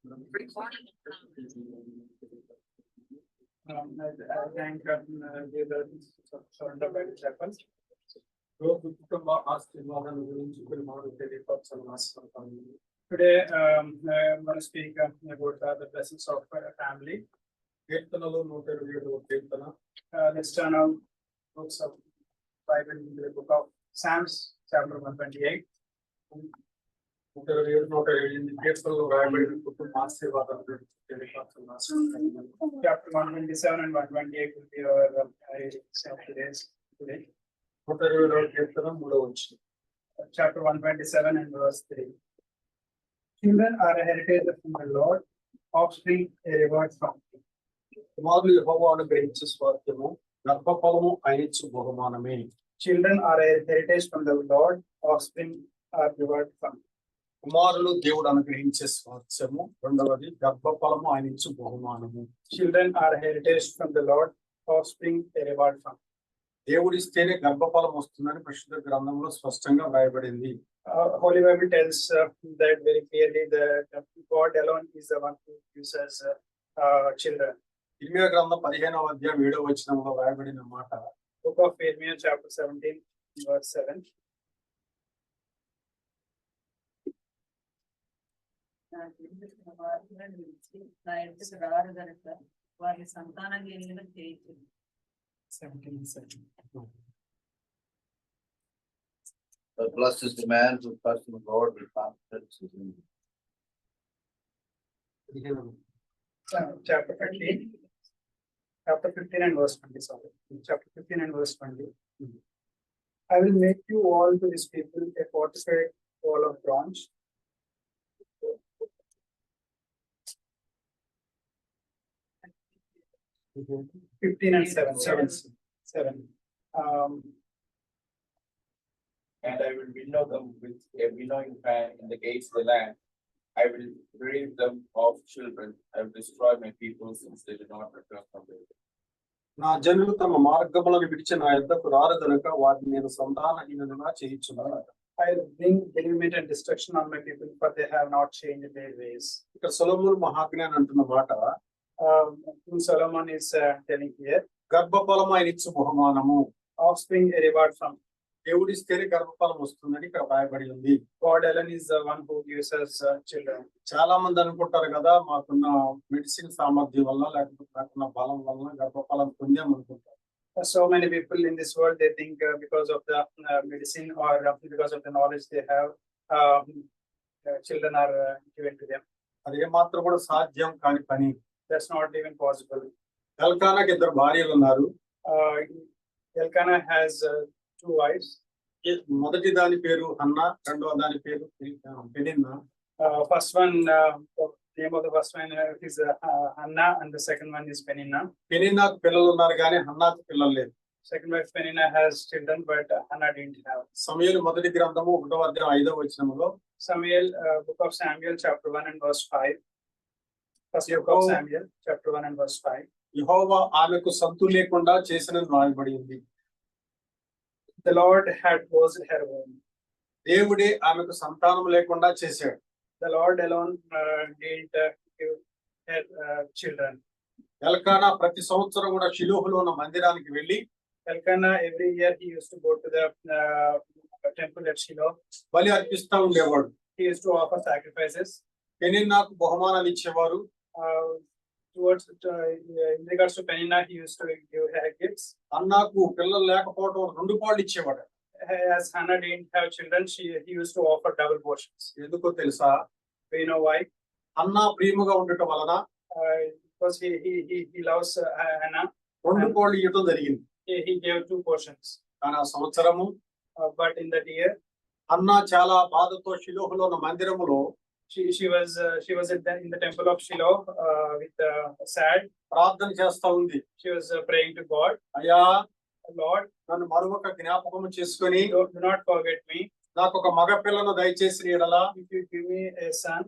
Today, I'm going to speak about the blessings of family. Let's turn our books of Bible into the book of Psalms, chapter 128. Chapter 127 and 128 will be our today. Chapter 127 and verse 3. Children are a heritage from the Lord, offspring a reward from Him. Children are a heritage from the Lord, offspring are reward from Him. కుమారులు దేవుడు అనుగ్రహించే స్వాస్థ్యము, రెండవది గర్భఫలము ఆయన ఇచ్చు బహుమానము. Children are a heritage from the Lord, offspring a reward from Him. దేవుడిస్తేనే గర్భఫలం వస్తుందని పరిశుద్ధ గ్రంథంలో స్పష్టంగా వ్రాయబడింది. Holy Bible tells that very clearly that God alone is the one who gives us children. ఇర్మియా గ్రంథం 15వ అధ్యాయం 7వ వచనంలో వ్రాయబడిన మాట, Book of Jeremiah, chapter 17, verse 7. వారి సంతానాన్ని చేయొచ్చు. But blessed is the man who trusts in the Lord with confidence in Him. Chapter 15 and verse 20. Sorry, chapter 15 and verse 20. I will make you all to this people a fortified wall of bronze. Mhm. 15 and 7. 7. And I will winnow them with a winnowing fan in the gates of the land. I will bereave them of children. I will destroy my people since they do not return from their way. నా జనులు తమ మార్గములను విడిచి నా యొద్దకు రారు గనుక వారిని నేను సంతానహీనులుగా చేయుచున్నాను. I will bring bereavement and destruction on my people, for they have not changed their ways. ఇక్కడ సొలొమోను మహాజ్ఞ అని అంటున్న మాట, King Solomon is telling here, గర్భఫలము ఆయన ఇచ్చు బహుమానము. offspring a reward from దేవుడిస్తేనే గర్భఫలం వస్తుందని ఇక్కడ వ్రాయబడి ఉంది. God alone is the one who gives us children. చాలా మంది అనుకుంటారు కదా, మాకున్న మెడిసిన్ సామర్థ్యం వల్ల లేకపోతే నాకున్న బలం వల్ల గర్భఫలం పొందాం అనుకుంటారు. So many people in this world, they think because of the medicine or because of the knowledge they have, children are given to them. అది ఏమాత్రం కూడా సాధ్యం కాని పని. That's not even possible. ఎల్కానాకి 2 భార్యలు ఉన్నారు. Elkanah has 2 wives. మొదటి దాని పేరు హన్నా, రెండవ దాని పేరు Peninnah. First one, name of the first one is Hannah, and the second one is Peninnah. పెనిన్నాకు పిల్లలు ఉన్నారు కానీ హన్నాకు పిల్లలు లేదు. Second wife Peninnah has children, but Hannah didn't have. సమూయేలు మొదటి గ్రంథము 1వ అధ్యాయం 5వ వచనములో, Samuel, book of Samuel, chapter 1 and verse 5. First book of Samuel, chapter 1 and verse 5. యెహోవా ఆమెకు సంతు లేకుండా చేసినని వ్రాయబడి ఉంది. The Lord had closed her womb. దేవుడే ఆమెకు సంతానం లేకుండా చేశాడు. The Lord alone didn't give her children. Elkanah ప్రతి సంవత్సరం కూడా షిలోహులో ఉన్న మందిరానికి వెళ్ళి, Elkanah, every year he used to go to the temple at Shiloh. బలి అర్పిస్తా ఉండేవాడు. He used to offer sacrifices. పెనిన్నాకు బహుమానాలు ఇచ్చేవారు. In regards to Peninnah, he used to give her gifts. అన్నాకు పిల్లలు లేకపోవడం 2 పాళ్ళు ఇచ్చేవాడు. As Hannah didn't have children, he used to offer double portions. ఎందుకో తెలుసా? Do you know why? అన్నా ప్రియముగా ఉండటం వలన Because he loves Hannah. 2 పాళ్ళు ఇవ్వడం జరిగింది. He gave 2 portions. కానీ ఆ సంవత్సరము But in that year, అన్నా చాలా బాధతో షిలోహులో ఉన్న మందిరములో she was in the temple of Shiloh with sad. ప్రార్థన చేస్తా ఉంది. She was praying to God. అయ్యా, Lord, నన్ను మరొక జ్ఞాపకము చేసుకొని do not forget me. నాకు ఒక మగ పిల్లను దయచేసి నీడలా. If you give me a son,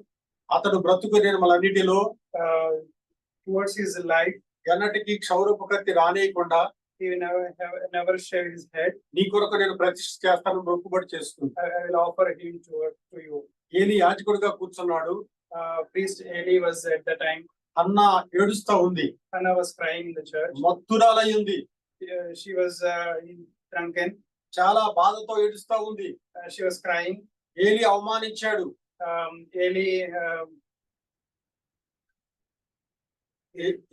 అతడు బ్రతుకు నిర్మలన్నిటిలో towards his life, ఎన్నటికీ క్షౌరపు కత్తి రానియకుండా he will never shave his head. నీ కొరకు నేను ప్రతిష్ఠ చేస్తాను, మొక్కుబడి చేసుకుంటా. I will offer him to you. ఏలి యాజకుడిగా కూర్చున్నాడు. priest Eli was at the time. అన్న ఏడుస్తా ఉంది, Hannah was crying in the church. మత్తురాలై ఉంది, She was drunken. చాలా బాధతో ఏడుస్తా ఉంది. She was crying. Eli అవమానించాడు. Eli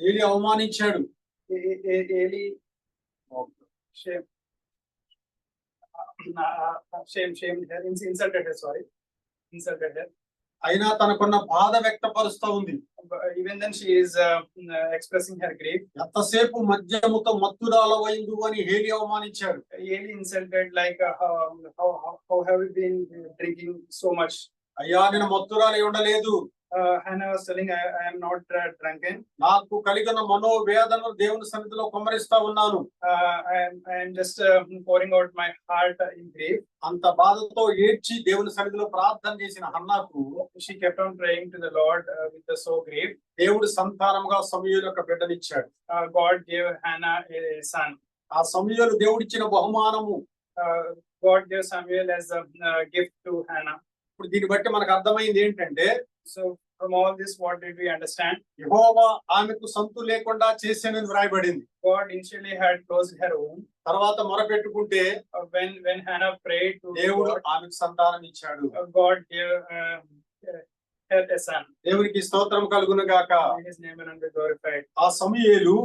Eli అవమానించాడు. Eli shamed her, insulted her, sorry, insulted her. అయినా తనకున్న బాధ వ్యక్తపరుస్తా ఉంది. But even then she is expressing her grief. ఎంతసేపు మద్యముతో మత్తురాలవైందు అని ఏలి అవమానించాడు. Eli insulted like how have you been drinking so much? అయ్యా నేను మత్తురాలై ఉండలేదు, Hannah was telling, I am not drunken. నాకు కలిగిన మనోవేదనను దేవుని సన్నిధిలో కుమ్మరిస్తా ఉన్నాను. I am just pouring out my heart in grief. అంత బాధతో ఏడ్చి దేవుని సన్నిధిలో ప్రార్థన చేసిన హన్నాకు She kept on praying to the Lord with the so grief. దేవుడు సంతానముగా సమూయేలు యొక్క బిడ్డనిచ్చాడు. God gave Hannah a son. ఆ సమూయేలు దేవుడిచ్చిన బహుమానము. God gave Samuel as a gift to Hannah. ఇప్పుడు దీన్ని బట్టి మనకు అర్థమైంది ఏంటంటే, So from all this, what did we understand? యెహోవా ఆమెకు సంతు లేకుండా చేసేనని వ్రాయబడింది. God initially had closed her womb. తర్వాత మొరపెట్టుకుంటే When Hannah prayed to దేవుడు God, ఆమెకు సంతానం ఇచ్చాడు. God gave her a son. దేవునికి స్తోత్రం కలుగును గాక. May his name and be glorified. ఆ సమూయేలు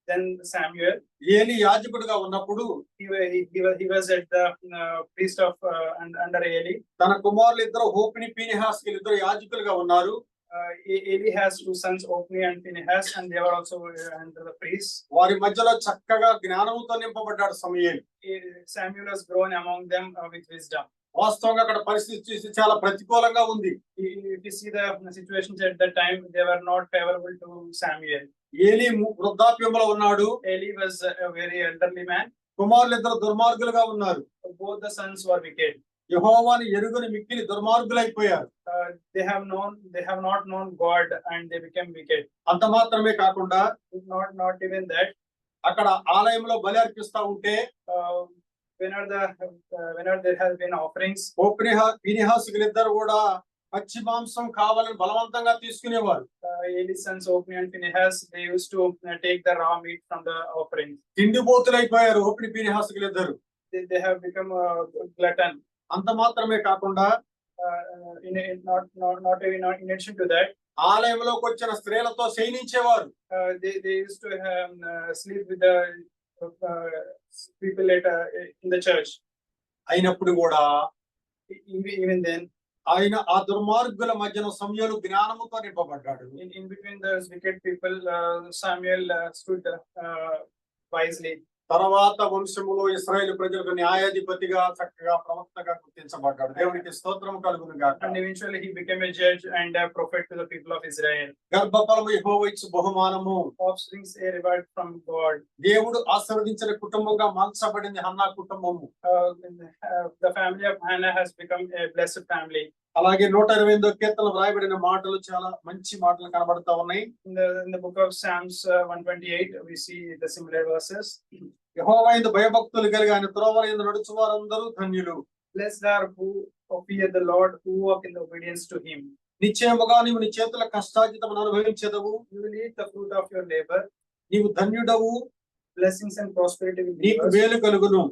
Then Samuel, ఏలి యాజకుడుగా ఉన్నప్పుడు he was at the priest of under Eli. తన కుమారులు ఇద్దరు హోపిని పీనిహాస్ ఇద్దరు యాజకులుగా ఉన్నారు. Eli has two sons, Ophni and Phinehas, and they were also under the priests. వారి మధ్యలో చక్కగా జ్ఞానముతో నింపబడ్డాడు సమూయేలు. Samuel has grown among them with wisdom. వాస్తవంగా అక్కడ పరిస్థితి చూసి చాలా ప్రతికూలంగా ఉంది. If you see the situations at that time, they were not favorable to Samuel. ఏలి వృద్ధాప్యంలో ఉన్నాడు. Eli was a very elderly man. కుమారులు ఇద్దరు దుర్మార్గులుగా ఉన్నారు. Both the sons were wicked. యెహోవాని ఎరుగని మిక్కిలి దుర్మార్గులైపోయారు. They have not known God and they became wicked. అంత మాత్రమే కాకుండా Not even that. అక్కడ ఆలయంలో బలి అర్పిస్తా ఉంటే Whenever there has been offerings, పీనిహాసులిద్దరు కూడా పచ్చి మాంసం కావాలని బలవంతంగా తీసుకునేవారు. Eli's sons Ophni and Phinehas, they used to take the raw meat from the offerings. తిండిపోతులైపోయారు ఓపిని పీనిహాసులిద్దరు. They have become glutton. అంత మాత్రమే కాకుండా not even in addition to that, ఆలయంలోకి వచ్చిన స్త్రీలతో శయనించేవారు. they used to sleep with the people in the church. అయినప్పుడు కూడా Even then, ఆయన ఆ దుర్మార్గుల మధ్యన సమూయేలు జ్ఞానముతో నింపబడ్డాడు. in between those wicked people, Samuel stood wisely. తర్వాత వంశములో ఇశ్రాయేలు ప్రజలకు న్యాయాధిపతిగా చక్కగా ప్రవక్తగా గుర్తించబడ్డాడు. దేవునికి స్తోత్రం కలుగును గాక. And eventually he became a judge and a prophet to the people of Israel. గర్భఫలము యెహోవా ఇచ్చు బహుమానము. Offsprings a reward from God. దేవుడు ఆశీర్వదించిన కుటుంబంగా మార్చబడింది హన్నా కుటుంబము. The family of Hannah has become a blessed family. అలాగే 128వ కీర్తనలో వ్రాయబడిన మాటలు చాలా మంచి మాటలు కనబడతా ఉన్నాయి. In the book of Psalms 128, we see the similar verses. యెహోవా యందు భయభక్తులు కలిగి ఆయన త్రోవల యందు నడుచు వారందరూ ధన్యులు. Blessed are who fear the Lord, who walk in obedience to him. నిశ్చయముగా నీవు నీ చేతుల కష్టార్జితమును అనుభవించెదవు. You will eat the fruit of your labor. నీవు ధన్యుడవు. Blessings and prosperity will be నీకు yours. వేలు కలుగును.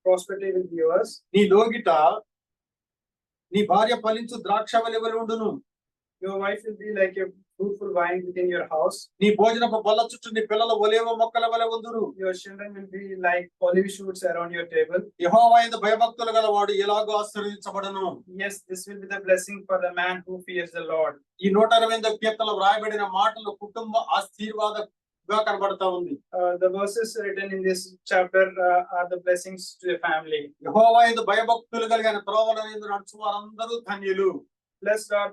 Prosperity will be yours. నీ లోగిట నీ భార్య ఫలించు ద్రాక్షవల్లి వలె ఉండును. Your wife will be like a fruitful vine within your house. నీ భోజనపు బల్ల చుట్టూ నీ పిల్లలు ఒలీవ మొక్కల వలె ఉందురు. Your children will be like olive shoots around your table. యెహోవా యందు భయభక్తులు గలవాడు ఎలాగో ఆశీర్వదించబడును. Yes, this will be the blessing for the man who fears the Lord. ఈ 128వ కీర్తనలో వ్రాయబడిన మాటలు కుటుంబ ఆశీర్వాదంగా కనబడతా ఉంది. The verses written in this chapter are the blessings to the family. యెహోవా యందు భయభక్తులు కలిగిన త్రోవల యందు నడుచు వారందరూ ధన్యులు. Blessed are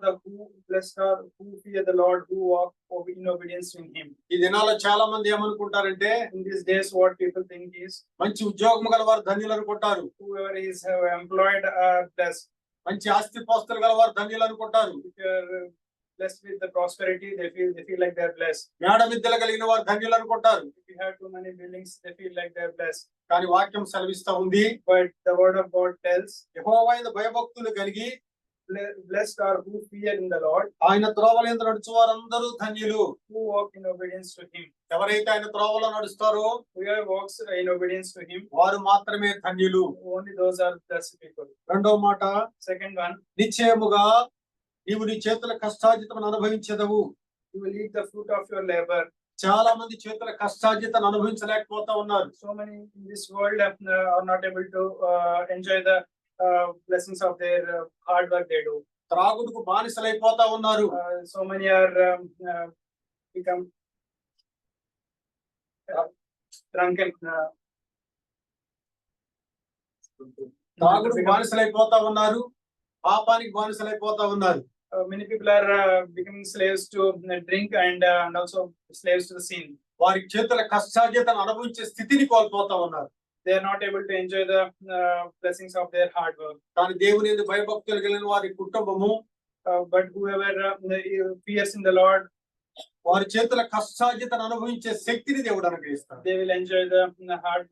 who fear the Lord, who walk in obedience to him. ఈ దినాల్లో చాలా మంది ఏమనుకుంటారంటే, In these days, what people think is మంచి ఉద్యోగం గల వారు ధన్యులు అనుకుంటారు. whoever is employed are blessed. మంచి ఆస్తిపాస్తులు గల వారు ధన్యులు అనుకుంటారు. If you are blessed with the prosperity, they feel like they are blessed. మేడ విద్యలు కలిగిన వారు ధన్యులు అనుకుంటారు. If you have too many buildings, they feel like they are blessed. కానీ వాక్యం సెలవిస్తా ఉంది, But the word of God tells, యెహోవా యందు భయభక్తులు కలిగి Blessed are who fear in the Lord, ఆయన త్రోవలందు నడుచు వారందరూ ధన్యులు. who walk in obedience to him. ఎవరైతే ఆయన త్రోవలో నడుస్తారో Whoever walks in obedience to him, వారు మాత్రమే ధన్యులు. only those are blessed people. రెండవ మాట, Second one, నిశ్చయముగా నీవు నీ చేతుల కష్టార్జితమును అనుభవించెదవు. you will eat the fruit of your labor. చాలా మంది చేతుల కష్టార్జితను అనుభవించలేకపోతా ఉన్నారు. So many in this world are not able to enjoy the blessings of their hard work they do. త్రాగుడుకు బానిసలైపోతా ఉన్నారు. So many are become drunken. త్రాగుడుకు బానిసలైపోతా ఉన్నారు, పాపానికి బానిసలైపోతా ఉన్నారు. Many people are becoming slaves to drink and also slaves to the sin. వారి చేతుల కష్టార్జితను అనుభవించే స్థితిని కోల్పోతా ఉన్నారు. They are not able to enjoy the blessings of their hard work. కానీ దేవుని యందు భయభక్తులు కలిగిన వారి కుటుంబము, But whoever fears in the Lord, వారి చేతుల కష్టార్జితను అనుభవించే శక్తిని దేవుడు అనుగ్రహిస్తాడు. they will enjoy the hard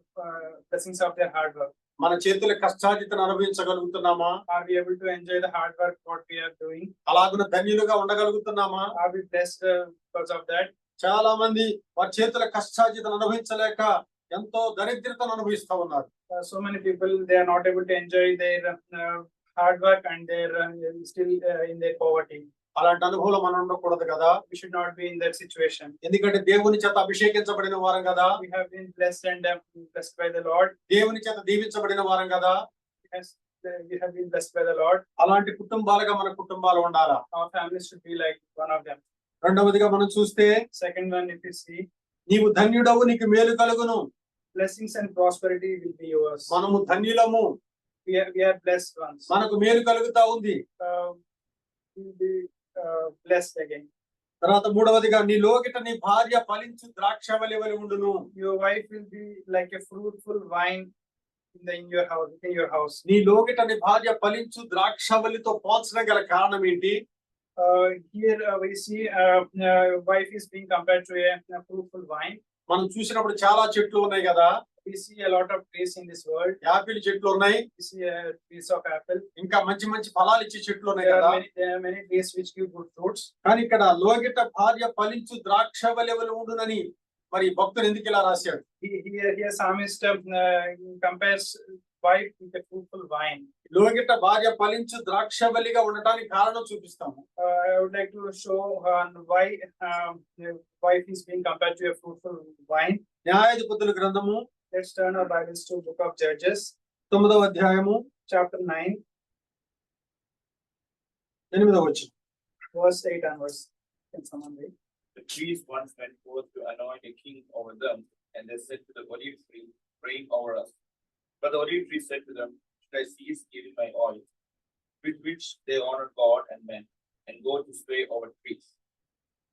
blessings of their hard work. మన చేతుల కష్టార్జితను అనుభవించగలుగుతున్నామా? Are we able to enjoy the hard work what we are doing? అలాగున ధన్యులుగా ఉండగలుగుతున్నామా? Are we blessed because of that? చాలా మంది వారి చేతుల కష్టార్జితను అనుభవించలేక ఎంతో దరిద్రతను అనుభవిస్తా ఉన్నారు. So many people, they are not able to enjoy their hard work and they're still in their poverty. అలాంటి అనుభవం మనం ఉండకూడదు కదా. We should not be in that situation. ఎందుకంటే దేవుని చేత అభిషేకించబడిన వారం కదా, We have been blessed and blessed by the Lord. దేవుని చేత దీవించబడిన వారం కదా. Yes, we have been blessed by the Lord. అలాంటి కుటుంబాలుగా మన కుటుంబాలు ఉండాలా. Our families should be like one of them. రెండవదిగా మనం చూస్తే, Second one, if you see, నీవు ధన్యుడవు, నీకు మేలు కలుగును. blessings and prosperity will be yours. మనము ధన్యులము, We are blessed ones. మనకు మేలు కలుగుతా ఉంది. We will be blessed again. తర్వాత మూడవదిగా, నీ లోకిట నీ భార్య ఫలించు ద్రాక్షవల్లి వలె ఉండును. Your wife will be like a fruitful vine in your house. In your house. నీ లోకిట నీ భార్య ఫలించు ద్రాక్షవల్లితో పోల్చడం గల కారణం ఏంటి? Here we see wife is being compared to a fruitful vine. మనం చూసినప్పుడు చాలా చెట్లు ఉన్నాయి కదా. We see a lot of trees in this world. Apple చెట్లు ఉన్నాయి, We see trees of apple. ఇంకా మంచి మంచి ఫలాలు ఇచ్చే చెట్లు ఉన్నాయి There కదా. are many trees which give good fruits. కానీ ఇక్కడ లోకిట భార్య ఫలించు ద్రాక్షవల్లి వలె ఉండునని మరి భక్తుడు ఎందుకు ఇలా రాశాడు? Here psalmist compares wife with a fruitful vine. లోకిట భార్య ఫలించు ద్రాక్షవల్లిగా ఉండటానికి కారణం చూపిస్తాము. I would like to show why wife is being compared to a fruitful vine. న్యాయాధిపతుల గ్రంథము Let's turn our Bibles to Book of Judges, 9వ అధ్యాయము chapter 9, 8వ వచనం. verse 8 onwards. Can someone read? The priests once went forth to anoint a king over them, and they said to the olive tree, reign over us. But the olive tree said to them, should I cease giving my oil, with which they honor God and men, and go to sway over trees?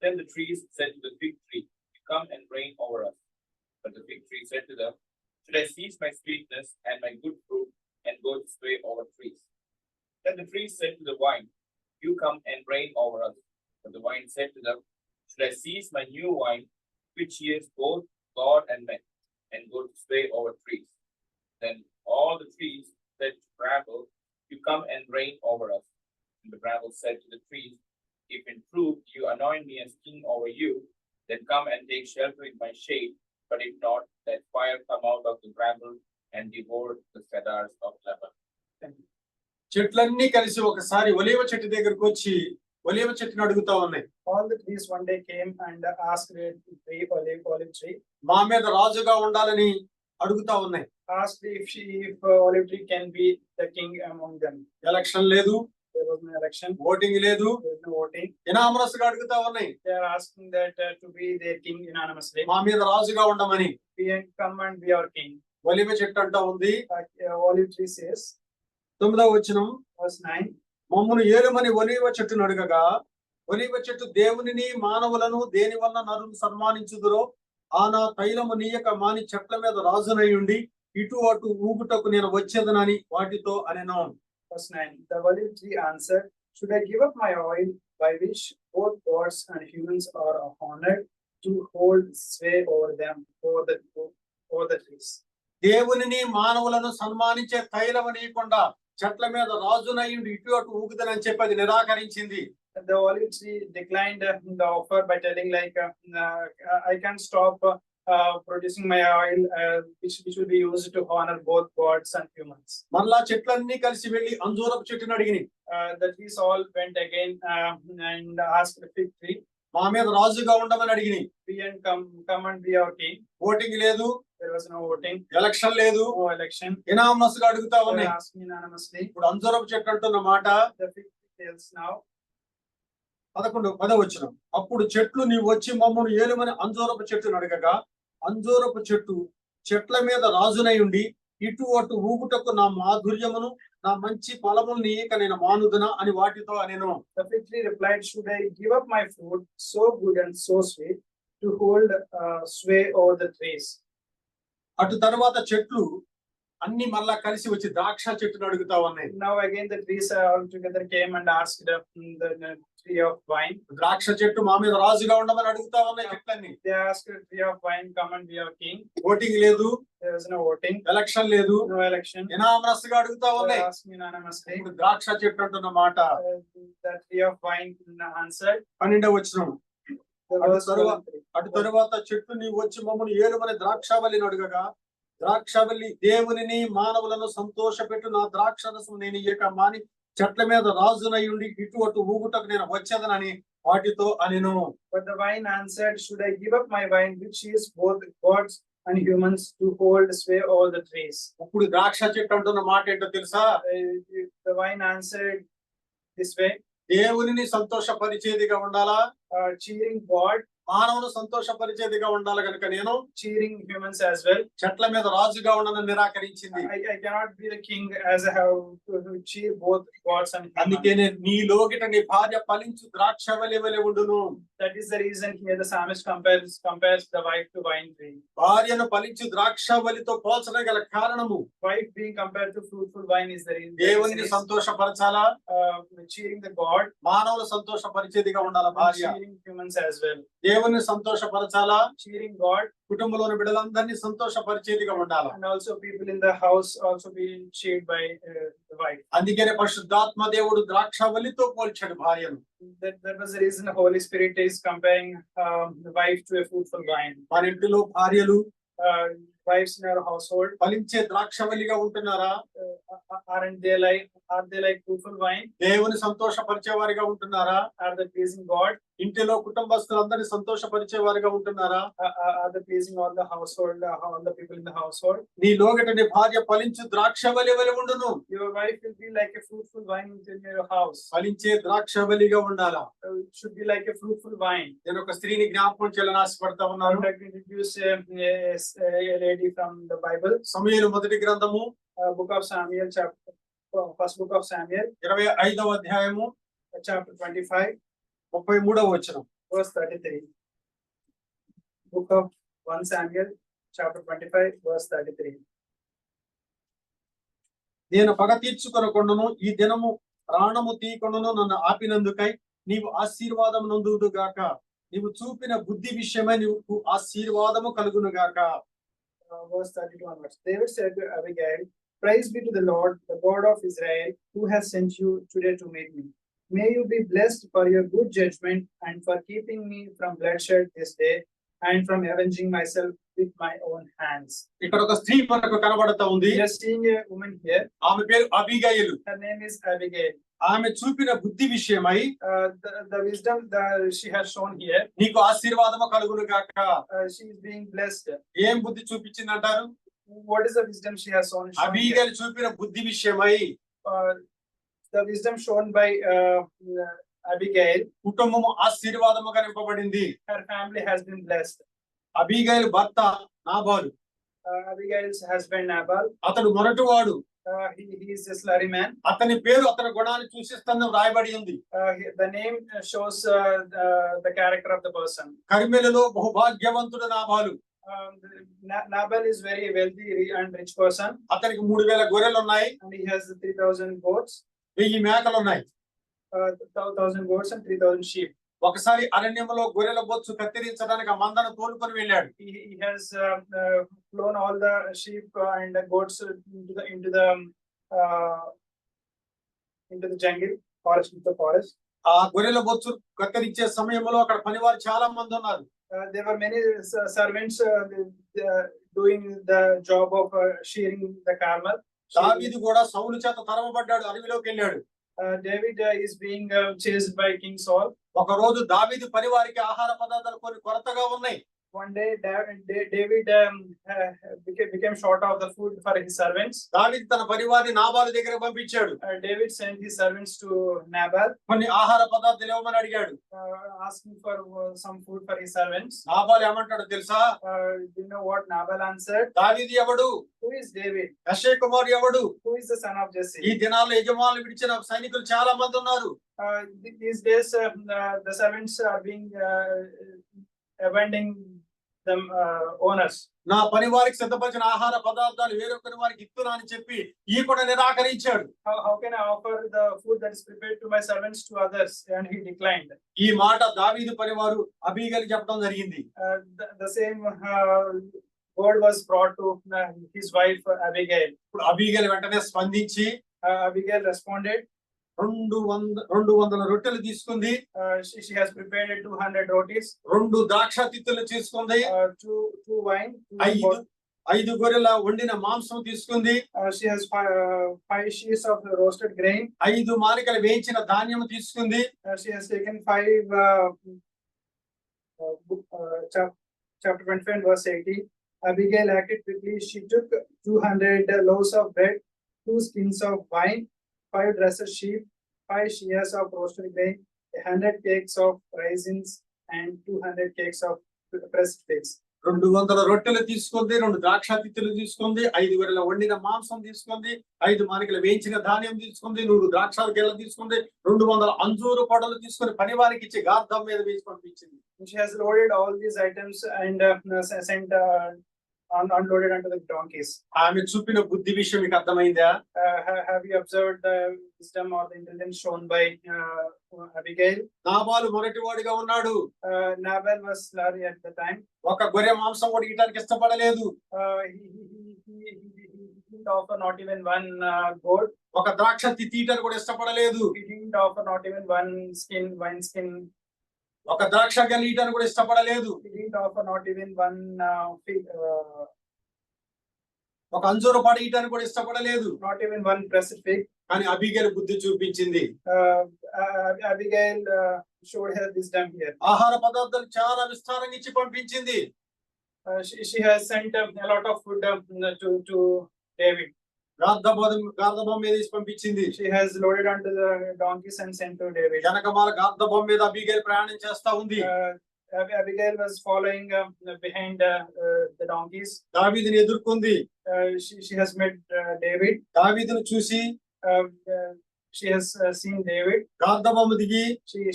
Then the trees said to the fig tree, come and reign over us. But the fig tree said to them, should I cease my sweetness and my good fruit, and go to sway over trees? Then the trees said to the vine, you come and reign over us. But the vine said to them, should I cease my new wine, which yields both God and men, and go to sway over trees? Then all the trees said to bramble, you come and reign over us. And the bramble said to the trees, if in truth you anoint me as king over you, then come and take shelter in my shade. But if not, let fire come out of the bramble and devour the cedars of Lebanon. చెట్లన్నీ కలిసి ఒకసారి ఒలీవ చెట్టు దగ్గరకు వచ్చి ఒలీవ చెట్టుని అడుగుతా ఉన్నాయి. All the trees one day came and asked the tree, olive tree, మా మీద రాజుగా ఉండాలని అడుగుతా ఉన్నాయి. asked if olive tree can be the king among them. Election లేదు, There was no election, voting లేదు, there was no voting. ఇనామరస్గా అడుగుతా ఉన్నాయి. They are asking that to be their king unanimously. మా మీద రాజుగా ఉండమని. Come and be our king. ఒలీవ చెట్టు అంటా ఉంది. Olive tree says, 9వ వచనం, verse 9, మమ్మును ఏలుమని ఒలీవ చెట్టును అడగగా, ఒలీవ చెట్టు దేవునిని మానవులను దేని వల్ల నరులు సన్మానించుదురో ఆనా తైలము నీయక మాని చెట్ల మీద రాజునై ఉండి ఇటు అటు ఊగుటకు నేను వచ్చేదనని వాటితో అనెను. verse 9, the olive tree answered, should I give up my oil by which both gods and humans are honored to hold sway over them, over the trees? దేవునిని మానవులను సన్మానించే తైలము నీయకుండా చెట్ల మీద రాజునయ్యుండి ఇటు అటు ఊగుదనని చెప్పి అది నిరాకరించింది. The olive tree declined the offer by telling like I can't stop producing my oil, which will be used to honor both gods and humans. మళ్ళా చెట్లన్నీ కలిసి వెళ్ళి అంజూరపు చెట్టుని అడిగినాయి. The trees all went again and asked the fig tree, మా మీద రాజుగా ఉండమని అడిగినాయి. be and come and be our king. Voting లేదు, There was no voting, election లేదు, no election. ఇనామస్గా అడుగుతా They ఉన్నాయి. asked unanimously. ఇప్పుడు అంజూరపు చెట్టు అంటున్న మాట The fig tree tells now, 11వ వచనం. అప్పుడు చెట్లు నీవు వచ్చి మమ్మను ఏలుమని అంజూరపు చెట్టును అడగగా, అంజూరపు చెట్టు చెట్ల మీద రాజునై ఉండి ఇటు అటు ఊగుటకు నా మాధుర్యమును నా మంచి ఫలముల్ని ఇక నేను మానుదునా అని వాటితో అనేను. the fig tree replied, should I give up my fruit so good and so sweet to hold sway over the trees? అటు తర్వాత చెట్లు అన్ని మళ్ళా కలిసి వచ్చి ద్రాక్ష చెట్టును అడుగుతా ఉన్నాయి. Now again the trees all together came and asked the tree of wine. ద్రాక్ష చెట్టు మా మీద రాజుగా ఉండమని అడుగుతా ఉన్నాయి చెట్లన్నీ. They asked the tree of wine, come and be our king. Voting లేదు, There was no voting, election లేదు, no election. ఇనామస్గా అడుగుతా They ఉన్నాయి. asked unanimously. ఇప్పుడు ద్రాక్ష చెట్టు అంటున్న మాట The tree of wine answered. 12వ వచనం. The అటు verse తరువాత 12. అటు తరువాత చెట్టు నీవు వచ్చి మమ్మల్ని ఏలుమని ద్రాక్షావల్లిని అడుగగా, ద్రాక్షావల్లి దేవునిని మానవులను సంతోషపెట్టు నా ద్రాక్షరసం నేను ఇయ్యక మాని చెట్ల మీద రాజునయ్యుండి ఇటు అటు ఊగుటకు నేను వచ్చేదనని వాటితో అనెను. But the vine answered, should I give up my wine, which is both gods and humans, to hold sway over the trees? ఇప్పుడు ద్రాక్ష చెట్టు అంటున్న మాట ఏంటో తెలుసా? The vine answered this way, దేవునిని సంతోషపరిచేదిగా ఉండాలా, cheering God, మానవును సంతోషపరిచేదిగా ఉండాలి కనుక నేను cheering humans as well. చెట్ల మీద రాజుగా ఉండనని నిరాకరించింది. I cannot be the king as I have to cheer both gods and humans. అందుకే నీ లోగిట నీ భార్య ఫలించు ద్రాక్షవల్లి వలె ఉండును. That is the reason here the psalmist compares the wife to vine tree. భార్యను ఫలించు ద్రాక్షవల్లితో పోల్చడం గల కారణము Wife being compared to fruitful vine is the reason. దేవునిని సంతోషపరచాలా, Cheering the God, మానవులు సంతోషపరిచేదిగా ఉండాల భార్య. cheering humans as well. దేవుని సంతోషపరచాలా, Cheering God, కుటుంబంలోని బిడ్డలందరినీ సంతోషపరిచేదిగా ఉండాలి. and also people in the house also being cheered by the wife. అందుకనే పరిశుద్ధాత్మ దేవుడు ద్రాక్షవల్లితో పోల్చాడు భార్యను. That was the reason the Holy Spirit is comparing the wife to a fruitful vine. మన ఇంటిలో భార్యలు Wives in our household, ఫలించే ద్రాక్షవల్లిగా ఉంటున్నారా? aren't they like fruitful vine? దేవుని సంతోషపరిచే వారిగా ఉంటున్నారా? Are they pleasing God? ఇంటిలో కుటుంబస్తులందరినీ సంతోషపరిచే వారిగా ఉంటున్నారా? Are they pleasing all the household, all the people in the household? నీ లోగట నీ భార్య ఫలించు ద్రాక్షవల్లి వలె ఉండును. Your wife will be like a fruitful vine in your house. ఫలించే ద్రాక్షవల్లిగా ఉండాలా. It should be like a fruitful vine. నేను ఒక స్త్రీని జ్ఞాపకం చేయాలని ఆశపడతా I ఉన్నాను. would like to introduce a lady from the Bible. సమూయేలు మొదటి గ్రంథము Book of Samuel, first book of Samuel, 25వ అధ్యాయము chapter 25, 33వ వచనం. verse 33. Book of 1 Samuel, chapter 25, verse 33. నేను పగ తీర్చుకొనకుండాను ఈ దినము ప్రాణము తీయకుండాను నన్ను ఆపినందుకై నీవు ఆశీర్వాదం నందుదు గాక. నీవు చూపిన బుద్ధి విషయమై నీవు ఆశీర్వాదము కలుగును గాక. Verse 32 onwards. David said to Abigail, praise be to the Lord, the God of Israel, who has sent you today to meet me. May you be blessed for your good judgment and for keeping me from bloodshed this day and from avenging myself with my own hands. ఇక్కడ ఒక స్త్రీ మనకు కనబడతా ఉంది. We are seeing a woman here. ఆమె పేరు అబీగయలు. Her name is Abigail. ఆమె చూపిన బుద్ధి విషయమై The wisdom that she has shown here, నీకు ఆశీర్వాదము కలుగును గాక. she is being blessed. ఏం బుద్ధి చూపించిందంటారు? What is the wisdom she has shown here? అబీగయలు చూపిన బుద్ధి విషయమై The wisdom shown by Abigail, కుటుంబము ఆశీర్వాదముగా నింపబడింది. her family has been blessed. అబీగయలు భర్త నాబాలు, Abigail's husband Nabal, అతడు మొరటివాడు. he is a slurry man. అతని పేరు అతని గుణాన్ని సూచిస్తుందని రాయబడి ఉంది. The name shows the character of the person. కర్మెలలో బహుభాగ్యవంతుడు నాబాలు. Nabal is very wealthy and rich person, అతనికి 3000 గొర్రెలు ఉన్నాయి, and he has 3,000 goats, 1000 మేకలు ఉన్నాయి. 1,000 goats and 3,000 sheep. ఒకసారి అరణ్యంలో గొర్రెల బొచ్చు కత్తిరించడానికి ఆ మందను తోలుకొని వెళ్ళాడు. He has flown all the sheep and the goats into the into the jungle, forest into the forest. ఆ గొర్రెల బొచ్చు కత్తిరించే సమయంలో అక్కడ పనివారు చాలా మంది ఉన్నారు. There were many servants doing the job of shearing the camel. దావీదు కూడా సౌలు చేత తరమబడ్డాడు, అడవిలోకి వెళ్ళాడు. David is being chased by King Saul. ఒక రోజు దావీదు పరివారికి ఆహార పదార్థాలు కొన్ని కొరతగా ఉన్నాయి. One day, David became short of the food for his servants. దావీదు తన పరివారిని నాబాలు దగ్గర పంపించాడు. David sent his servants to Nabal, కొన్ని ఆహార పదార్థాలు ఇవ్వమని అడిగాడు. asking for some food for his servants. నాబాలు ఏమంటాడు తెలుసా? Do you know what Nabal answered? దావీదు ఎవడు? Who is David? యెషే కుమార్ ఎవడు? Who is the son of ఈ Jesse? దినాల్లో యజమానులు విడిచిన సైనికులు చాలా మంది ఉన్నారు. These days, the servants are being abandoning them owners. నా పరివారికి సిద్ధపరిచిన ఆహార పదార్థాలు వేరొకరి వారికి ఇస్తున్నా అని చెప్పి ఈ కూడా నిరాకరించాడు. How can I offer the food that is prepared to my servants to others? And he declined. ఈ మాట దావీదు పరివారు అబీగలు చెప్పడం జరిగింది. The same word was brought to his wife Abigail. ఇప్పుడు అబీగలు వెంటనే స్పందించి Abigail responded. 200 రొట్టెలు తీసుకుంది. She has prepared 200 rotis, 2 ద్రాక్ష తిత్తులు తీసుకుంది. two wine, 5 గొర్రెల వండిన మాంసం తీసుకుంది. she has five sheets of roasted grain. 5 మానికలు వేయించిన ధాన్యం తీసుకుంది. She has taken 5 chapter 25 verse 80. Abigail acted quickly. She took 200 loaves of bread, 2 skins of wine, 5 dressed sheep, 5 shears of roasted grain, 100 cakes of raisins, and 200 cakes of pressed figs. 200 రొట్టెలు తీసుకుంది, 2 ద్రాక్ష తిత్తులు తీసుకుంది, 5 గొర్రెల వండిన మాంసం తీసుకుంది, 5 మానికలు వేయించిన ధాన్యం తీసుకుంది, 100 ద్రాక్ష గెలలు తీసుకుంది, 200 అంజూరు పొడలు తీసుకుని పనివారికి ఇచ్చి గార్ధం మీద వేసి పంపించింది. She has loaded all these items and sent unloaded onto the donkeys. ఆమె చూపిన బుద్ధి విషయం మీకు అర్థమైందా? Have you observed the wisdom or the intelligence shown by Abigail? నాబాలు మొరటివాడిగా ఉన్నాడు. Nabal was slurry at the time. ఒక గొర్రె మాంసం కూడా ఇవ్వడానికి ఇష్టపడలేదు. He didn't offer not even one goat. ఒక ద్రాక్ష తీయటానికి కూడా ఇష్టపడలేదు. He didn't offer not even one wine skin. ఒక ద్రాక్ష గెల ఇవ్వడానికి కూడా ఇష్టపడలేదు. He didn't offer not even one fig, ఒక అంజూరు పాడు ఇవ్వడానికి కూడా ఇష్టపడలేదు. not even one pressed fig. కానీ అబీగలు బుద్ధి చూపించింది. Abigail showed her wisdom here. ఆహార పదార్థాలు చాలా విస్తారంగా ఇచ్చి పంపించింది. She has sent a lot of food to David. గార్ధబం మీద వేసి పంపించింది. She has loaded onto the donkeys and sent to David. వెనకమాల గార్ధబం మీద అబీగలు ప్రయాణం చేస్తా ఉంది. Abigail was following behind the donkeys. దావీదుని ఎదుర్కొంది. She has met David. దావీదును చూసి she has seen David. గార్ధబము దిగి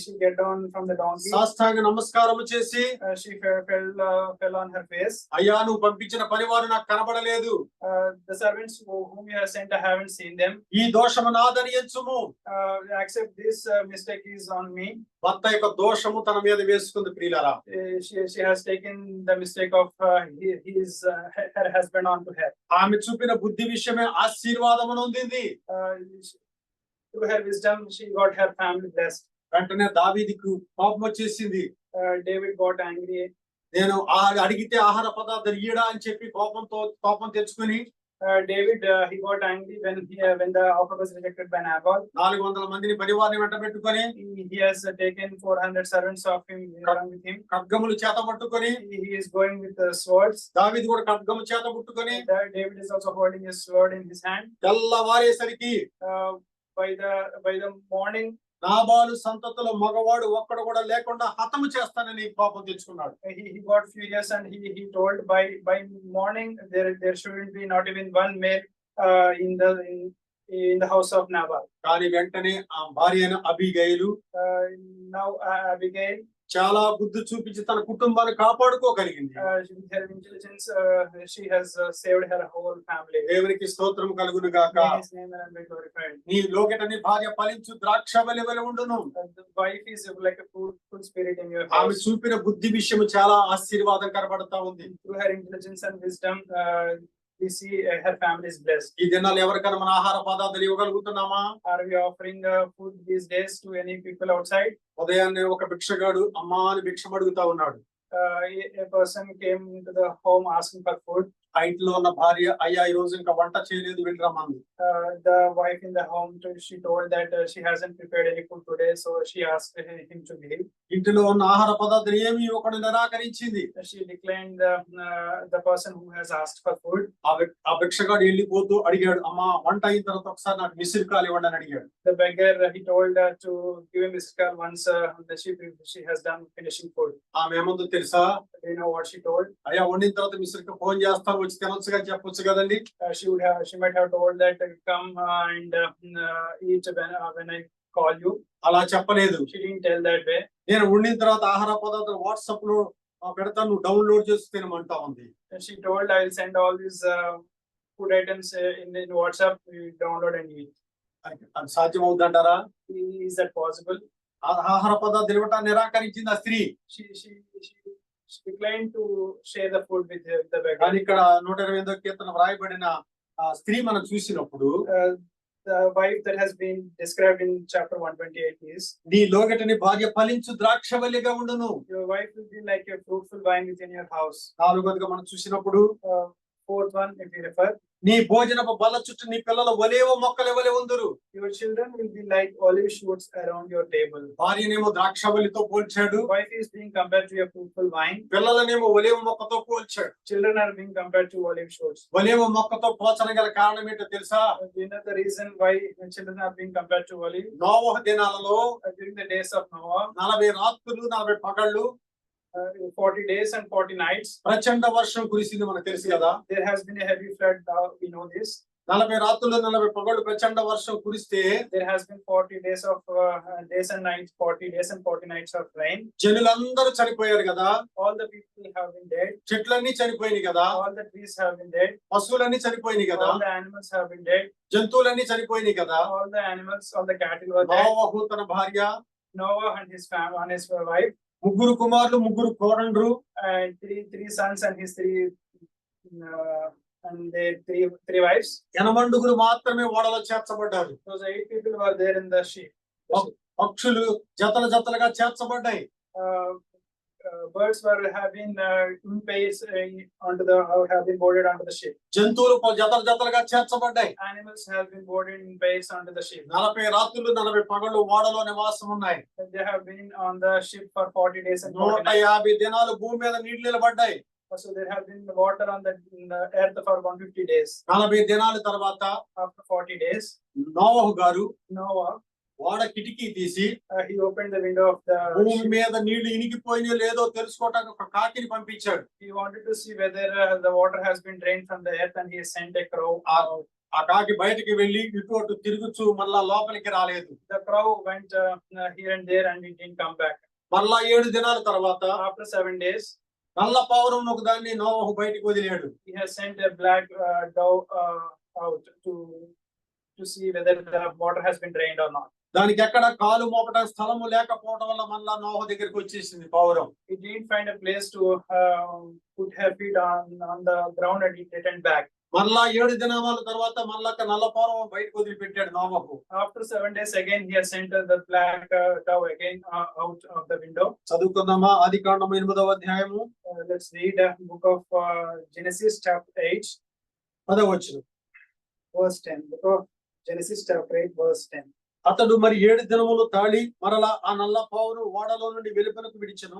She get down from the donkey. సాష్టాంగ నమస్కారము చేసి She fell on her face. అయ్యా నువ్వు పంపించిన పరివారు నాకు కనబడలేదు. The servants whom you have sent, I haven't seen them. ఈ దోషము నాదని ఎంచుము. Accept this mistake is on me. భర్త యొక్క దోషము తన మీద వేసుకుంది ప్రియులారా. She has taken the mistake of her husband onto her. ఆమె చూపిన బుద్ధి విషయమే ఆశీర్వాదమును పొందింది. Through her wisdom, she got her family blessed. వెంటనే దావీదుకు కోపం వచ్చేసింది. David got angry. నేను అడిగితే ఆహార పదార్థాలు ఇయ్యడా అని చెప్పి కోపం తెచ్చుకుని David he got angry when the offer was rejected by Nabal. 400 మందిని పరివారిని వెంట పెట్టుకొని He has taken 400 servants of him along with him. ఖడ్గములు చేత పట్టుకొని He is going with swords. దావీదు కూడా ఖడ్గము చేత పట్టుకొని David is also holding his sword in his hand. తెల్లవారేసరికి By the morning, నాబాలు సంతతిలో మగవాడు ఒక్కడు కూడా లేకుండా హతము చేస్తానని కోపం తెచ్చుకున్నాడు. he got furious and he told by morning there shouldn't be not even one male in the house of Nabal. కానీ వెంటనే ఆ భార్య అయిన అబీగైలు Now Abigail, చాలా బుద్ధి చూపించి తన కుటుంబాన్ని కాపాడుకోగలిగింది. with her intelligence, she has saved her whole family. దేవునికి స్తోత్రం కలుగును గాక. May his name and be glorified. నీ లోకట నీ భార్య ఫలించు ద్రాక్షవల్లి వలె ఉండును. The wife is like a fruitful spirit in your ఆమె house. చూపిన బుద్ధి విషయం చాలా ఆశీర్వాదం కనబడతా ఉంది. Through her intelligence and wisdom, we see her family is blessed. ఈ దినాలు ఎవరికైనా మన ఆహార పదార్థాలు ఇవ్వగలుగుతున్నామా? Are we offering food these days to any people outside? ఉదయాన్నే ఒక భిక్షగాడు అమ్మా అని భిక్షం అడుగుతా ఉన్నాడు. A person came into the home asking for food. ఆ ఇంట్లో ఉన్న భార్య, అయ్యా ఈ రోజు ఇంకా వంట చేయలేదు, వెళ్ళరమ్మంది. The wife in the home, she told that she hasn't prepared any food today, so she asked him to leave. ఇంటిలో ఉన్న ఆహార పదార్థాలు ఏమి ఇవ్వకుండా నిరాకరించింది. She declined the person who has asked for food. ఆ భిక్షగాడు వెళ్ళిపోతూ అడిగాడు, అమ్మా వంట అయిన తర్వాత ఒకసారి నాకు మిసిరి కాలు ఇవ్వండి అని అడిగాడు. The beggar, he told to give him his call once she has done finishing food. ఆమె ఏముందో తెలుసా? Do you know what she told? అయ్యా వండిన తర్వాత మిసిరికి ఫోన్ చేస్తాను, వచ్చి తినొచ్చుగా చెప్పొచ్చు కదండి. She might have told that come and eat when I call you. అలా చెప్పలేదు. She didn't tell that way. నేను వండిన తర్వాత ఆహార పదార్థాలు వాట్సాప్ లో పెడతాను, నువ్వు డౌన్లోడ్ చేసి తినమంటా ఉంది. She told I will send all these food items in WhatsApp. You download and eat. అది సాధ్యం అవుతుందంటారా? Is that possible? ఆహార పదార్థాలు ఇవ్వటాన్ని నిరాకరించింది ఆ స్త్రీ. She declined to share the food with the beggar. కానీ ఇక్కడ 128వ కీర్తన వ్రాయబడిన ఆ స్త్రీ మనం చూసినప్పుడు The wife that has been described in chapter 128 is, నీ లోగటిని భార్య ఫలించు ద్రాక్షవల్లిగా ఉండును. your wife will be like a fruitful vine within your house. 4వదిగా మనం చూసినప్పుడు Fourth one, if you refer, నీ భోజనపు బల్ల చుట్టూ నీ పిల్లలు ఒలేవ మొక్కలు ఎవలే ఉందరు. your children will be like olive shoots around your table. భార్యనేమో ద్రాక్షవల్లితో పోల్చాడు, Wife is being compared to a fruitful vine. పిల్లలనేమో ఒలేవ మొక్కతో పోల్చాడు. Children are being compared to olive shoots. ఒలేవ మొక్కతో పోల్చడం గల కారణం ఏంటో తెలుసా? Do you know the reason why children are being compared to olive? నోవహు దినాలలో During the days of Noah, 40 రాత్రులు 40 పగళ్ళు 40 days and 40 nights, ప్రచండ వర్షం కురిసింది మనకు తెలుసు కదా. there has been a heavy flood. We know this. 40 రాత్రులు 40 పగళ్ళు ప్రచండ వర్షం కురిస్తే There has been 40 days of days and nights, 40 days and 40 nights of rain. జనులందరూ చనిపోయారు కదా. All the people have been dead. చెట్లన్నీ చనిపోయినాయి కదా. All the trees have been dead. పశువులన్నీ చనిపోయినాయి కదా. All the animals have been dead. జంతువులన్నీ చనిపోయినాయి కదా. All the animals, all the cattle were dead. నోవహు తన భార్య, Noah and his family, and his wife, 3 కుమారులు 3 కోడండ్రు, and three sons and his and their three wives. 80 మాత్రమే ఓడలో చేర్చబడ్డారు. Those 8 people were there in the ship. పక్షులు జతలుగా చేర్చబడ్డాయి. Birds were having in pairs have been boarded onto the ship. జంతువులు జతలుగా చేర్చబడ్డాయి. Animals have been boarded in pairs onto the ship. 40 రాత్రులు 40 పగళ్ళు ఓడలో నివాసం ఉన్నాయి. They have been on the ship for 40 days and 40 nights. 150 దినాలు భూమి మీద నీళ్లు నిలబడ్డాయి. So there have been water on the earth for 150 days. 40 దినాల తర్వాత After 40 days, నోవహు గారు Noah, ఓడ కిటికీ తీసి he opened the window of the భూమి ship. మీద నీళ్లు ఇనికిపోయినాయో లేదో తెలుసుకోవటానికి ఒక కాకిని పంపించాడు. He wanted to see whether the water has been drained from the earth, and he sent a crow. ఆ కాకి బయటికి వెళ్లి ఇటు అటు తిరుగుచు మళ్ళా లోపలికి రాలేదు. The crow went here and there, and it didn't come back. మళ్ళా 7 దినాల తర్వాత After 7 days, నల్ల పావురం ఒక దాన్ని నోవహు బయటికి వదిలాడు. he has sent a black dove out to see whether the water has been drained or not. దానికి ఎక్కడ కాలు మోపడానికి స్థలము లేకపోవడం వల్ల మళ్ళా నోవహు దగ్గరికి వచ్చేసింది పావురం. It didn't find a place to put her feet on the ground, and it returned back. మళ్ళా 7 దినాల తర్వాత మళ్ళా నల్ల పావురం బయటకు వదిలిపెట్టాడు నోవహు. After 7 days again, he has sent the black dove again out of the window. చదువుకుందామా? ఆదికాండము 8వ అధ్యాయము Let's read book of Genesis chapter 8, 10వ వచనం. verse 10. Book of Genesis chapter 8, verse 10. అతడు మరి 7 దినములు తాళి మరలా ఆ నల్ల పావురం ఓడలో నుండి వెలుపలకు విడిచెను.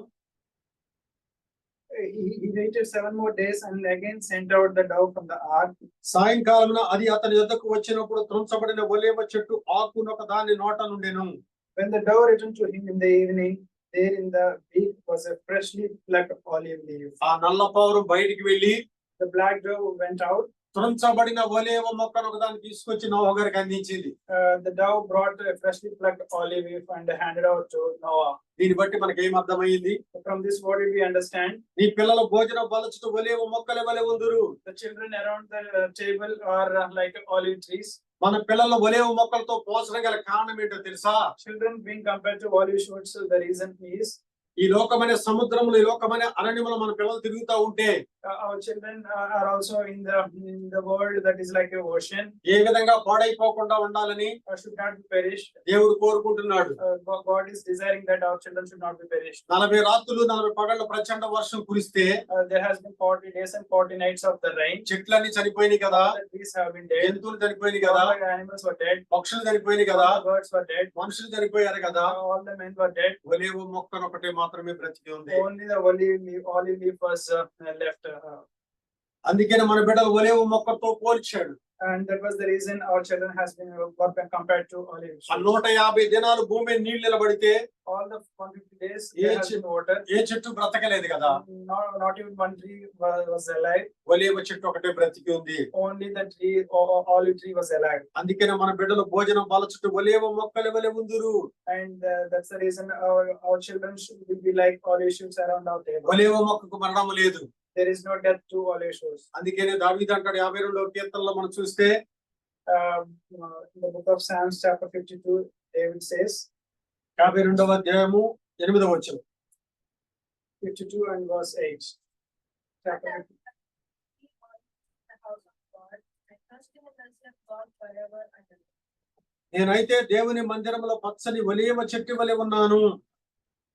He waited 7 more days and again sent out the dove from the ark. సాయంకాలమున అది అతని యొద్దకు వచ్చినప్పుడు త్రుంచబడిన ఒలీవ చెట్టు ఆకునొక దాని నోట నుండెను. When the dove returned to him in the evening, there in the beak was a freshly plucked olive leaf. ఆ నల్ల పావురం బయటికి వెళ్లి The black dove went out. త్రుంచబడిన ఒలీవ మొక్కను ఒక దాన్ని తీసుకొచ్చి నోవహు గారికి అందించింది. The dove brought a freshly plucked olive leaf and handed out to Noah. దీన్ని బట్టి మనకి ఏం అర్థమైంది? From this, what did we understand? నీ పిల్లల భోజనం బలచుట ఒలీవ మొక్కలే వలె ఉందురు. The children around the table are like olive trees. మన పిల్లల ఒలీవ మొక్కలతో పోల్చడం గల కారణం ఏంటో తెలుసా? Children being compared to olive shoots, the reason is ఈ లోకమైన సముద్రంలో ఈ లోకమైన అరణ్యంలో మన పిల్లలు తిరుగుతా ఉంటే Our children are also in the world that is like a ocean, ఏ విధంగా పాడైపోకుండా ఉండాలని should not be perished. దేవుడు కోరుకుంటున్నాడు. God is desiring that our children should not be perished. 40 రాత్రులు 40 పగళ్ళు ప్రచండ వర్షం కురిస్తే There has been 40 days and 40 nights of the rain. చెట్లన్నీ చనిపోయినాయి కదా, All the trees have been dead. జంతువులు చనిపోయినాయి కదా, All the animals were dead. పక్షులు చనిపోయినాయి కదా, All the birds were dead. మనుషులు చనిపోయారు కదా. All the men were dead. ఒలీవ మొక్కను ఒకటే మాత్రమే బ్రతికి ఉంది. Only the olive leaf was left. అందుకనే మన బిడ్డలు ఒలీవ మొక్కతో పోల్చాడు. And that was the reason our children has been compared to olive ఆ trees. 150 దినాలు భూమి మీద నీళ్లు నిలబడితే All the 150 days there has been water. ఏ చెట్టు బ్రతకలేదు కదా. Not even one tree was alive. ఒలీవ చెట్టు ఒకటే బ్రతికి ఉంది. Only the tree, olive tree was alive. అందుకనే మన బిడ్డలు భోజనం బల చుట్టూ ఒలీవ మొక్కల వలె ఉందురు. And that's the reason our children will be like olive shoots around our table. ఒలీవ మొక్కకు మరణం లేదు. There is no death to olive shoots. అందుకనే దావీదు అంటాడు 52వ కీర్తనలో మనం చూస్తే In the book of Psalms chapter 52, David says, 52వ అధ్యాయము 8వ వచనం. 52 and verse 8. Chapter 52. The house of God, I trust in the mercy of God forever and ever. నేనైతే దేవుని మందిరంలో పచ్చని ఒలీవ చెట్టు వలె ఉన్నాను.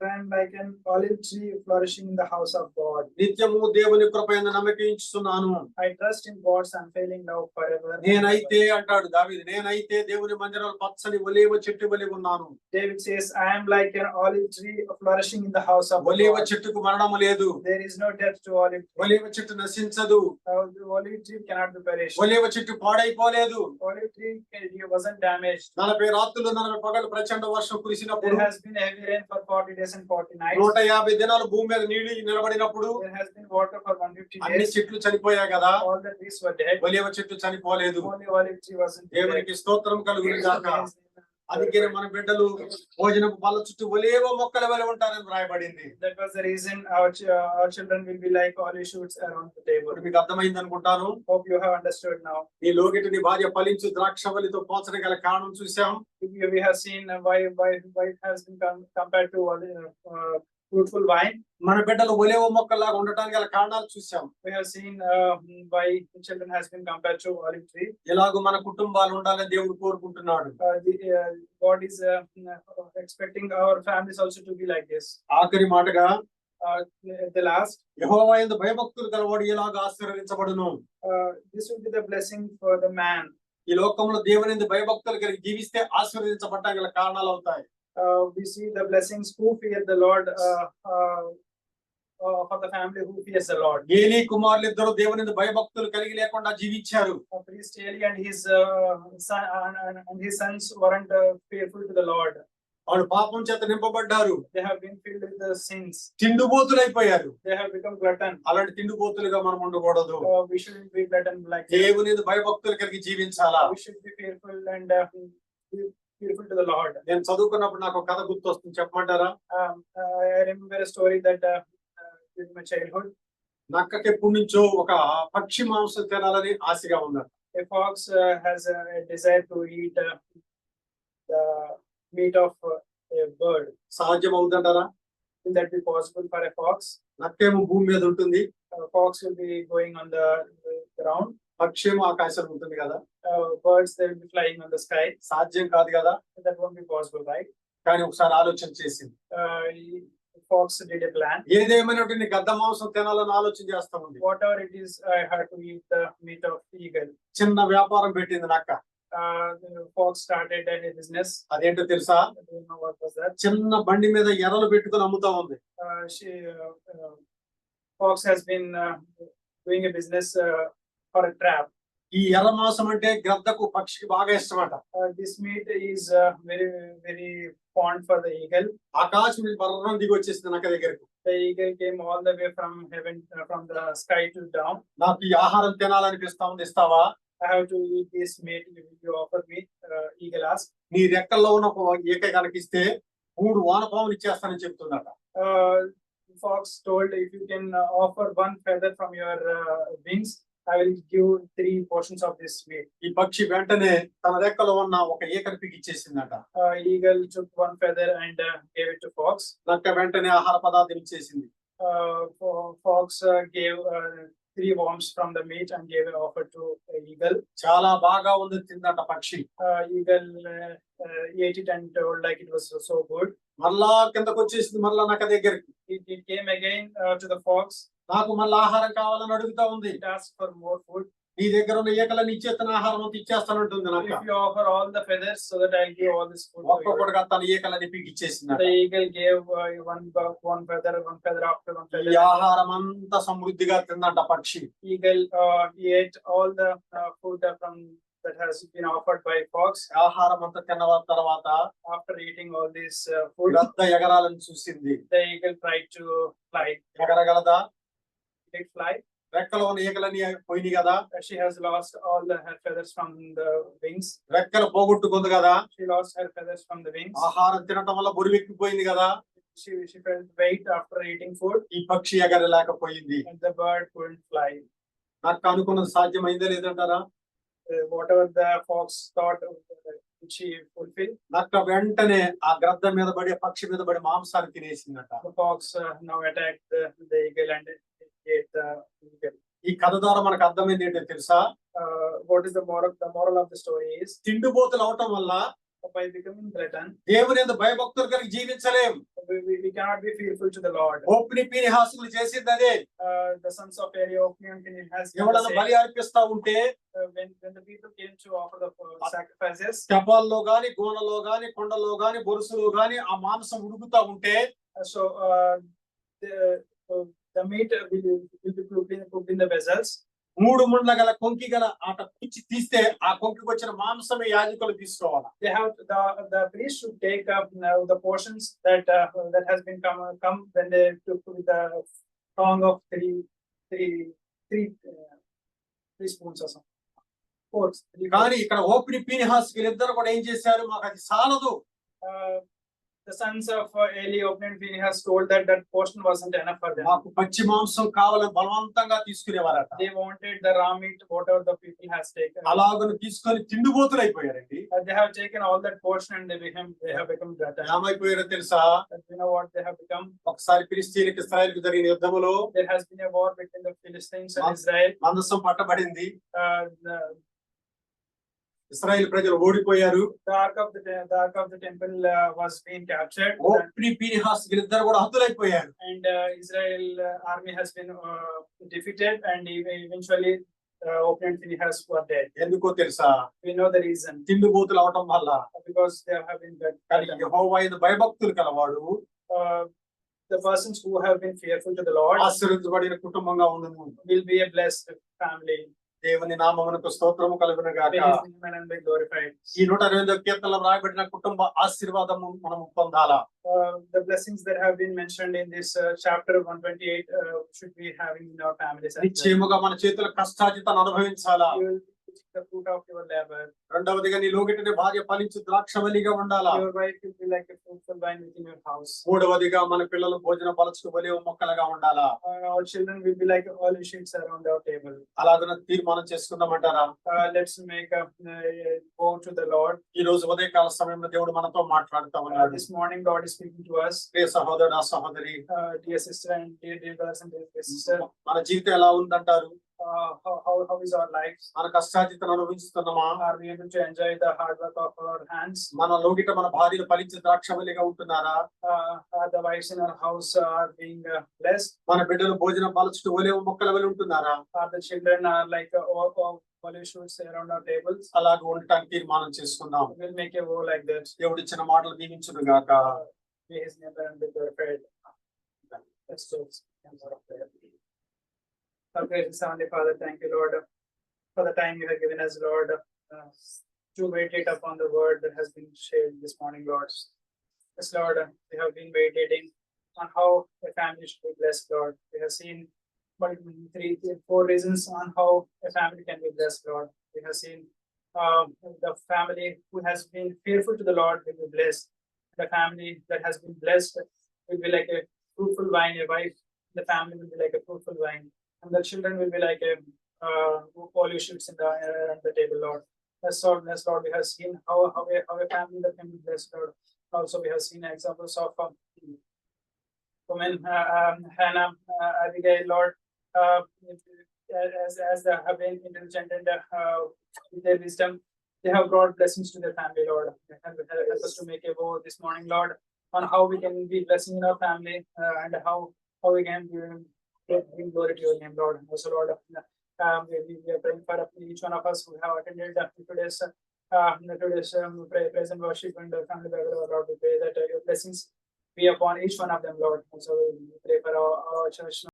I am like an olive tree flourishing in the house of God. నిత్యము దేవుని కృపయందు నమ్మకించుచున్నాను. I trust in God's unfailing love forever. నేనైతే అంటాడు దావీదు, నేనైతే దేవుని మందిరంలో పచ్చని ఒలీవ చెట్టు వలె ఉన్నాను. David says, I am like an olive tree flourishing in the house of ఒలీవ God. చెట్టుకు మరణము లేదు. There is no death to olive tree. ఒలీవ చెట్టు నశించదు. The olive tree cannot be perished. ఒలీవ చెట్టు పాడైపోలేదు. Olive tree wasn't damaged. 40 రాత్రులు 40 పగలు ప్రచండ వర్షం కురిసినప్పుడు, There has been heavy rain for 40 days and 40 nights. 150 దినాలు భూమి మీద నీళ్లు నిలబడినప్పుడు There has been water for 150 అన్ని days. చెట్లు చనిపోయాయి కదా. All the trees were dead. ఒలీవ చెట్టు చనిపోలేదు. Only olive tree wasn't dead. దేవునికి స్తోత్రం కలుగును గాక. అందుకని మన బిడ్డలు భోజనపు బల్ల చుట్టూ ఒలీవ మొక్కల వలె ఉంటారని రాయబడింది. That was the reason our children will be like olive shoots around the table. ఇప్పుడు మీకు అర్థమైంది అనుకుంటాను. Hope you have understood now. నీ లోగిటి నీ భార్య ఫలించు ద్రాక్షవల్లితో పోల్చడం గల కారణం చూసాం. We have seen why it has been compared to fruitful vine. మన బిడ్డలు ఒలీవ మొక్కలాగా ఉండటానికి గల కారణాలు చూసాం. We have seen why children has been compared to olive tree. ఎలాగో మన కుటుంబాలు ఉండాలని దేవుడు కోరుకుంటున్నాడు. God is expecting our families also to be like this. ఆఖరి మాటగా At the last, యెహోవా యందు భయభక్తులు గలవాడు ఎలాగ ఆశీర్వదించబడును. this will be the blessing for the man. ఈ లోకంలో దేవుని యందు భయభక్తులు కలిగి జీవిస్తే ఆశీర్వదించబడటానికి గల కారణాలు అవుతాయి. We see the blessings who fear the Lord, for the family who fears the Lord. Eli కుమారులు ఇద్దరు దేవుని యందు భయభక్తులు కలిగి లేకుండా జీవించారు. Priest Eli and his son and his sons weren't faithful to the Lord. వాళ్ళు పాపం చేత నింపబడ్డారు. They have been filled with the sins. తిండిపోతులైపోయారు. They have become glutton. అలాంటి తిండిపోతులుగా మనం ఉండకూడదు. We shouldn't be glutton like that. దేవుని యందు భయభక్తులు కలిగి జీవించాలా. We should be fearful and be fearful to the Lord. నేను చదువుకున్నప్పుడు నాకు ఒక కథ గుర్తొస్తుంది, చెప్పమంటారా? I remember a story that in my childhood. నక్కకి ఎప్పటి నుంచో ఒక పక్షి మాంసం తినాలని ఆశగా ఉన్నారు. A fox has a desire to eat the meat of a bird. సాధ్యం అవుతుంటారా? Will that be possible for a fox? నక్కేమో భూమి మీద ఉంటుంది, A fox will be going on the ground. పక్షి ఏమో ఆకాశం ఉంటుంది కదా. Birds, they will be flying on the sky. సాధ్యం కాదు కదా. That won't be possible, right? కానీ ఒకసారి ఆలోచన చేసింది. Fox did a plan. ఏదేమైనటువంటి గద్ద మాంసం తినాలని ఆలోచన చేస్తా ఉంది. Whatever it is, I had to eat the meat of eagle. చిన్న వ్యాపారం పెట్టింది నక్క. The fox started a business. అదేంటో తెలుసా? I don't know what was that. చిన్న బండి మీద ఎర్రలు పెట్టుకుని అమ్ముతా ఉంది. Fox has been doing a business for a trap. ఈ ఎర్ర మాంసం అంటే గద్దకు పక్షికి బాగా ఇష్టమట. This meat is very, very fond for the eagle. ఆకాశం నుంచి బర్రం దిగి వచ్చేసింది నక్క దగ్గరకు. The eagle came all the way from heaven, from the sky to down. నాకు ఈ ఆహారం తినాలనిపిస్తా ఉంది, ఇస్తావా? I have to eat this meat. You offer me. Eagle asked. నీ రెక్కల్లో ఉన్న ఒక ఈక కనిపిస్తే 3 వానపాములు ఇచ్చేస్తానని చెప్తుందట. Fox told, if you can offer one feather from your wings, I will give 3 portions of this meat. ఈ పక్షి వెంటనే తన రెక్కలో ఉన్న ఒక ఈకను పిగిచ్చేసిందట. Eagle took one feather and gave it to fox. నక్క వెంటనే ఆహార పదార్థం ఇచ్చేసింది. Fox gave 3 worms from the meat and gave an offer to eagle. చాలా బాగా ఉంది తిందట పక్షి. Eagle ate it and told like it was so good. మళ్ళా కిందకు వచ్చేసింది మళ్ళా నక్క దగ్గరికి. It came again to the fox. నాకు మళ్ళా ఆహారం కావాలని అడుగుతా ఉంది. It asked for more food. నీ దగ్గర ఉన్న ఈకలని ఇచ్చేస్తాను, ఆహారం అంతా ఇచ్చేస్తానంటుంది నక్క. If you offer all the feathers so that I'll give all this food to you. ఒక్కొక్కటిగా తన ఈకలని పిగిచ్చేసిందట. The eagle gave one feather after one ఈ feather. ఆహారం అంతా సమృద్ధిగా తిందంట పక్షి. Eagle ate all the food from that has been offered by fox. ఆహారం అంతా తిన్న తర్వాత After eating all this food, గ్రద్ద ఎగరాలని చూసింది. the eagle tried to fly. ఎగరగలదా? Did it fly? రెక్కలో ఉన్న ఈకలని పోయినాయి కదా. She has lost all her feathers from the wings. రెక్కలు పోగొట్టుకుంది కదా. She lost her feathers from the wings. ఆహారం తినటం వల్ల బరువెక్కిపోయింది కదా. She felt weight after eating food. ఈ పక్షి ఎగరలేకపోయింది. And the bird couldn't fly. నక్క అనుకున్నది సాధ్యమైందే లేదంటారా? Whatever the fox thought, she fulfilled. నక్క వెంటనే ఆ గ్రద్ద మీద పడి పక్షి మీద పడి మాంసాన్ని తినేసిందట. The fox now attacked the eagle and ate the eagle. ఈ కథ ద్వారా మనకు అర్థమైంది ఏంటో తెలుసా? What is the moral of the story is, తిండిపోతులు అవటం వల్ల by becoming glutton, దేవుని యందు భయభక్తులు కలిగి జీవించలేం. we cannot be fearful to the Lord. ఓపిని పీనిహాసులు చేసింది అదే. The sons of Eli, Ophni and Phinehas, ఎవడన్నా బలి అర్పిస్తా ఉంటే when the people came to offer the sacrifices, తెపాల్లో గాని గోనలో గాని కొండలో గాని బొరుసులో గాని ఆ మాంసం ఉడుకుతా ఉంటే so the meat will be cooked in the vessels. 3 ముండ్ల గల కొంకి గల ఆట పిచ్చి తీస్తే ఆ కొంకికి వచ్చిన మాంసమే యాజకులు తీసుకోవాలి. They have the priest should take up the portions that has been come when they took with the tongue of three spoons or something. Forks. కానీ ఇక్కడ ఓపిని పీనిహాస్ వీళ్ళిద్దరు కూడా ఏం చేశారు? మాకు అది సాలదు. The sons of Eli, Ophni and Phinehas told that portion wasn't enough for them. మాకు పచ్చి మాంసం కావాలని బలవంతంగా తీసుకునేవారట. They wanted the raw meat, whatever the people has taken. అలాగను తీసుకొని తిండిపోతులు అయిపోయారండి. They have taken all that portion and they have become glutton. ఏమైపోయారో తెలుసా? You know what they have become? ఒకసారి ఫిలిస్తీన్లకు ఇశ్రాయేలుకు జరిగిన యుద్ధములో There has been a war between the Philistines and Israel. మందసం పట్టబడింది. The Israel ప్రజలు ఓడిపోయారు. ark of the temple was being captured. ఓప్ని పీనిహాస్ వీళ్ళిద్దరు కూడా హతులైపోయారు. And Israel army has been defeated and eventually Ophni and Phinehas were dead. ఎందుకో తెలుసా? We know the reason. తిండిపోతులు అవటం వల్ల. Because they have been కానీ యెహోవా యందు భయభక్తులు కలవాడు the persons who have been fearful to the Lord ఆశీర్వదించబడిన కుటుంబంగా ఉండును. will be a blessed family. దేవుని నామమునకు స్తోత్రము కలుగును గాక. May his name and be glorified. ఈ 128వ కీర్తనలో రాయబడిన కుటుంబ ఆశీర్వాదము మనము పొందాలా? The blessings that have been mentioned in this chapter 128 should be having in our families. నిశ్చయముగా మన చేతుల కష్టార్జితాన్ని అనుభవించాలా? You will eat the fruit of your labor. రెండవదిగా నీ లోగిటిని భార్య ఫలించు ద్రాక్షవల్లిగా ఉండాలా? Your wife will be like a fruitful vine within your house. మూడవదిగా మన పిల్లలు భోజన పలచుకు ఒలివ మొక్కలుగా ఉండాలా? Our children will be like olive sheets around our table. అలాగన తీర్మానం చేసుకుందామంటారా? Let's make a go to the Lord. ఈ రోజు ఉదయకాల సమయంలో దేవుడు మనతో మాట్లాడుతా ఉన్నాడు. This morning God is speaking to us. ప్రియ సహోదరుడా సహోదరి, Dear sister and dear brothers and dear sister, మన జీవితం ఎలా ఉందంటారు? how is our life? మన కష్టార్జితను అనుభవిస్తున్నామా? Are we able to enjoy the hard work of our hands? మన లోగిట మన భార్యలు ఫలించే ద్రాక్షవల్లిగా ఉంటున్నారా? Are the wives in our house are being blessed? మన బిడ్డలు భోజనం పలచుకు ఒలివ మొక్కల వలె ఉంటున్నారా? Are the children are like olive shoots around our tables? అలాగ ఉండటానికి తీర్మానం చేసుకుందాం. We'll make a vow like that. దేవుడు ఇచ్చిన మాటలు దీవించును గాక. May his name and be glorified. Let's do it. Our gracious Heavenly Father, thank you, Lord, for the time you have given us, Lord, to meditate upon the word that has been shared this morning, Lord. Yes, Lord, we have been meditating on how a family should be blessed, Lord. We have seen 4 reasons on how a family can be blessed, Lord. We have seen the family who has been fearful to the Lord will be blessed. The family that has been blessed will be like a fruitful vine. A wife, the family will be like a fruitful vine. And the children will be like a all you shoots in the around the table, Lord. Yes, Lord, we have seen how a family that can be blessed, Lord. Also, we have seen examples of women, Hannah, Abigail, Lord, as they have been intelligent and with their wisdom, they have brought blessings to their family, Lord. Help us to make a vow this morning, Lord, on how we can be blessing in our family and how we can bring glory to your name, Lord. Also, Lord, we are praying for each one of us who have attended today's praise and worship and family Bible, Lord. We pray that your blessings be upon each one of them, Lord. Also, we pray for our church.